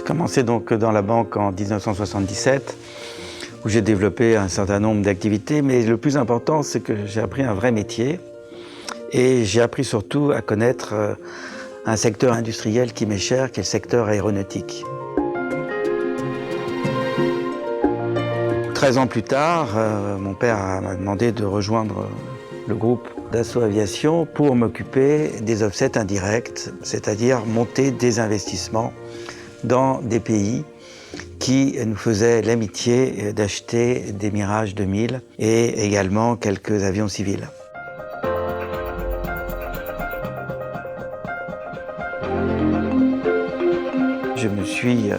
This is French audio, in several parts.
J'ai commencé donc dans la banque en 1977, où j'ai développé un certain nombre d'activités, mais le plus important, c'est que j'ai appris un vrai métier et j'ai appris surtout à connaître un secteur industriel qui m'est cher, qui est le secteur aéronautique. 13 ans plus tard, mon père m'a demandé de rejoindre le groupe Dassault Aviation pour m'occuper des offsets indirects, c'est-à-dire monter des investissements dans des pays qui nous faisaient l'amitié d'acheter des Mirage 2000 et également quelques avions civils. Je me suis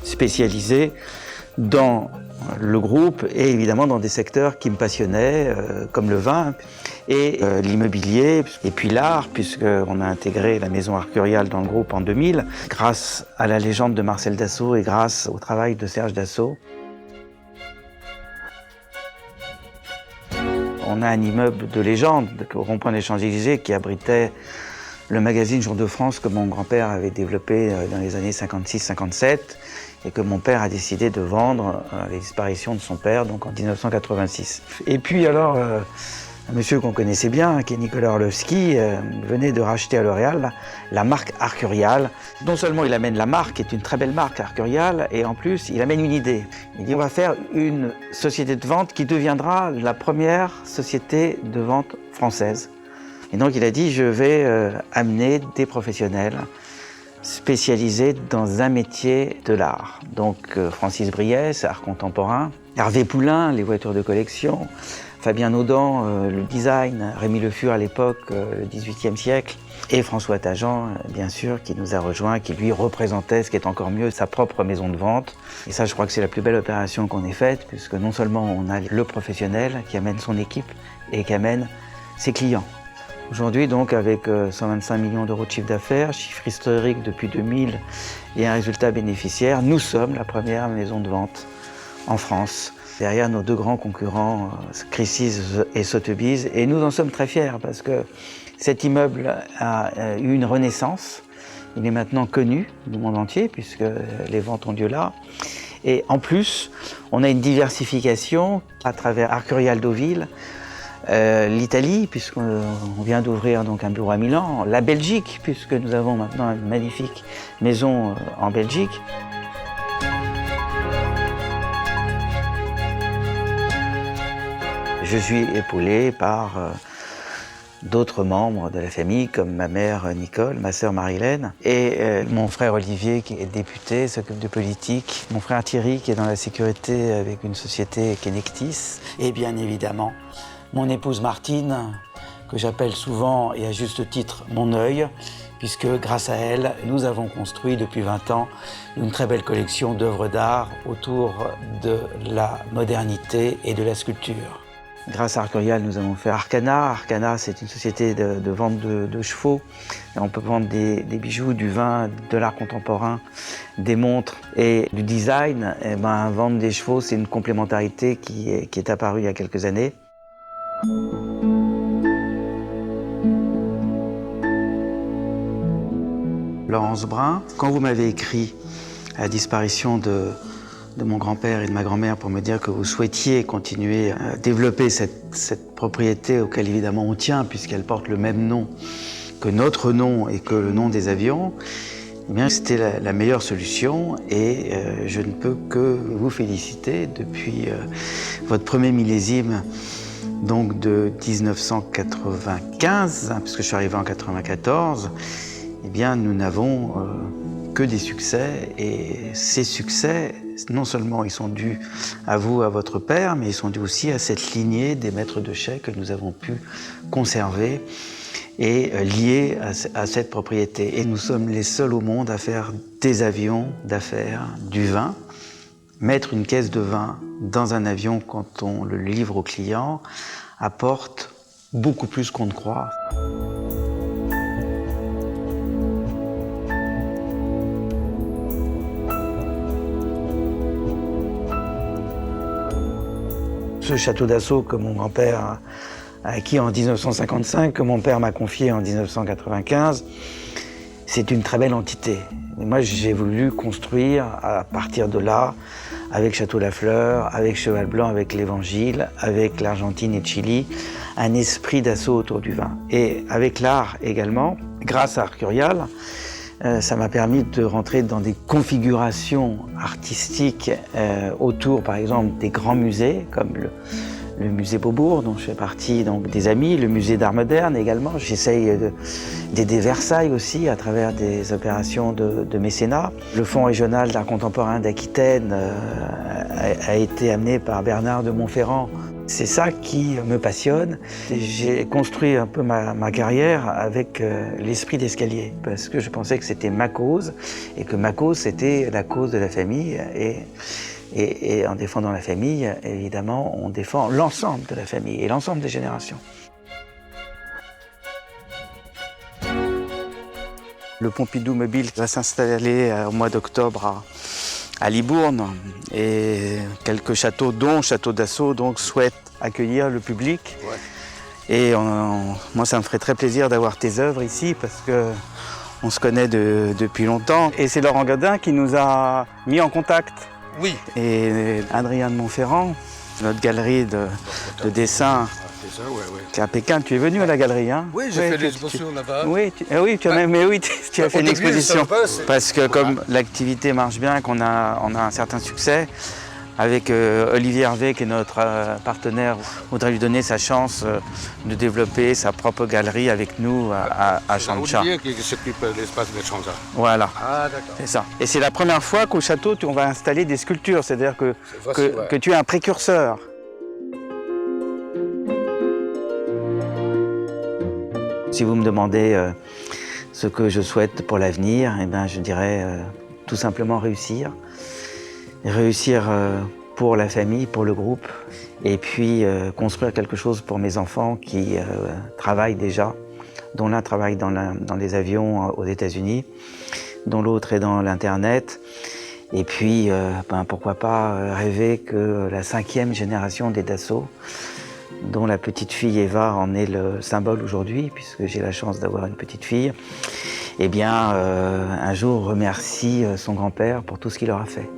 spécialisé dans le groupe et évidemment dans des secteurs qui me passionnaient, comme le vin et l'immobilier, et puis l'art, puisqu'on a intégré la maison Arcurial dans le groupe en 2000, grâce à la légende de Marcel Dassault et grâce au travail de Serge Dassault. On a un immeuble de légende au rond-point des Champs-Élysées qui abritait le magazine Jour de France que mon grand-père avait développé dans les années 56-57 et que mon père a décidé de vendre à la disparition de son père, donc en 1986. Et puis alors, un monsieur qu'on connaissait bien, qui est Nicolas Orlovski, venait de racheter à L'Oréal la marque Arcurial. Non seulement il amène la marque, qui est une très belle marque Arcurial, et en plus il amène une idée. Il dit on va faire une société de vente qui deviendra la première société de vente française. Et donc il a dit je vais amener des professionnels spécialisés dans un métier de l'art. Donc Francis Briès, art contemporain, Hervé Poulain, les voitures de collection, Fabien Naudan, le design, Rémi Le Fur à l'époque, le XVIIIe siècle, et François Tajan, bien sûr, qui nous a rejoints, qui lui représentait, ce qui est encore mieux, sa propre maison de vente. Et ça, je crois que c'est la plus belle opération qu'on ait faite, puisque non seulement on a le professionnel qui amène son équipe et qui amène ses clients. Aujourd'hui, donc, avec 125 millions d'euros de chiffre d'affaires, chiffre historique depuis 2000 et un résultat bénéficiaire, nous sommes la première maison de vente en France, derrière nos deux grands concurrents, Christie's et Sotheby's. Et nous en sommes très fiers parce que cet immeuble a eu une renaissance. Il est maintenant connu du monde entier puisque les ventes ont lieu là. Et en plus, on a une diversification à travers Arcurial Deauville, l'Italie, puisqu'on vient d'ouvrir donc un bureau à Milan, la Belgique, puisque nous avons maintenant une magnifique maison en Belgique. Je suis épaulé par d'autres membres de la famille, comme ma mère Nicole, ma sœur Marie-Hélène, et mon frère Olivier, qui est député, s'occupe de politique, mon frère Thierry, qui est dans la sécurité avec une société Kenectis, et bien évidemment, mon épouse Martine, que j'appelle souvent, et à juste titre, mon œil, puisque grâce à elle, nous avons construit depuis 20 ans une très belle collection d'œuvres d'art autour de la modernité et de la sculpture. Grâce à Arcurial, nous avons fait Arcana. Arcana, c'est une société de vente de chevaux. Et on peut vendre des bijoux, du vin, de l'art contemporain, des montres et du design. Et vendre des chevaux, c'est une complémentarité qui est apparue il y a quelques années. Laurence Brun, quand vous m'avez écrit à la disparition de mon grand-père et de ma grand-mère pour me dire que vous souhaitiez continuer à développer cette propriété auquel évidemment on tient puisqu'elle porte le même nom que notre nom et que le nom des avions, eh bien c'était la meilleure solution et je ne peux que vous féliciter depuis votre premier millésime donc de 1995, puisque je suis arrivé en 94, eh bien nous n'avons que des succès et ces succès, non seulement ils sont dus à vous, à votre père, mais ils sont dus aussi à cette lignée des maîtres de chais que nous avons pu conserver et lier à cette propriété. Et nous sommes les seuls au monde à faire des avions d'affaires, du vin. Mettre une caisse de vin dans un avion quand on le livre au client apporte beaucoup plus qu'on ne croit. Ce château Dassault que mon grand-père a acquis en 1955, que mon père m'a confié en 1995, c'est une très belle entité. Et moi, j'ai voulu construire à partir de là, avec Château Lafleur, avec Cheval Blanc, avec l'Évangile, avec l'Argentine et le Chili, un esprit d'assaut autour du vin. Et avec l'art également, grâce à Arcurial, ça m'a permis de rentrer dans des configurations artistiques autour, par exemple, des grands musées, comme le musée Beaubourg, dont je fais partie, donc des amis, le musée d'art moderne également. J'essaye d'aider Versailles aussi à travers des opérations de mécénat. Le Fonds régional d'art contemporain d'Aquitaine a été amené par Bernard de Montferrand. C'est ça qui me passionne. J'ai construit un peu ma carrière avec l'esprit d'escalier, parce que je pensais que c'était ma cause, et que ma cause, c'était la cause de la famille. Et en défendant la famille, évidemment, on défend l'ensemble de la famille et l'ensemble des générations. Le Pompidou Mobile va s'installer au mois d'octobre à Libourne, et quelques châteaux, dont Château d'Assaut, donc souhaitent accueillir le public. Ouais. Et moi, ça me ferait très plaisir d'avoir tes œuvres ici, parce que on se connaît depuis longtemps. Et c'est Laurent Godin qui nous a mis en contact. Oui. Et Adrien de Montferrand, notre galerie de dessin. Tu es à Pékin, tu es venu à la galerie, hein? Oui, j'ai fait l'exposition là-bas. Oui, tu as fait une exposition. Parce que comme l'activité marche bien, qu'on a un certain succès, avec Olivier Hervé, qui est notre partenaire, on voudrait lui donner sa chance de développer sa propre galerie avec nous à Changsha. Olivier qui s'occupe de l'espace de Changsha. Voilà, d'accord. C'est ça. Et c'est la première fois qu'au château, on va installer des sculptures, c'est-à-dire que tu es un précurseur. Si vous me demandez ce que je souhaite pour l'avenir, eh ben, je dirais tout simplement réussir. Réussir pour la famille, pour le groupe, et puis construire quelque chose pour mes enfants qui travaillent déjà, dont l'un travaille dans les avions aux États-Unis, dont l'autre est dans l'Internet. Et puis, pourquoi pas rêver que la 5e génération des Dassault, dont la petite fille Eva en est le symbole aujourd'hui, puisque j'ai la chance d'avoir une petite fille, eh bien, un jour remercie son grand-père pour tout ce qu'il leur a fait.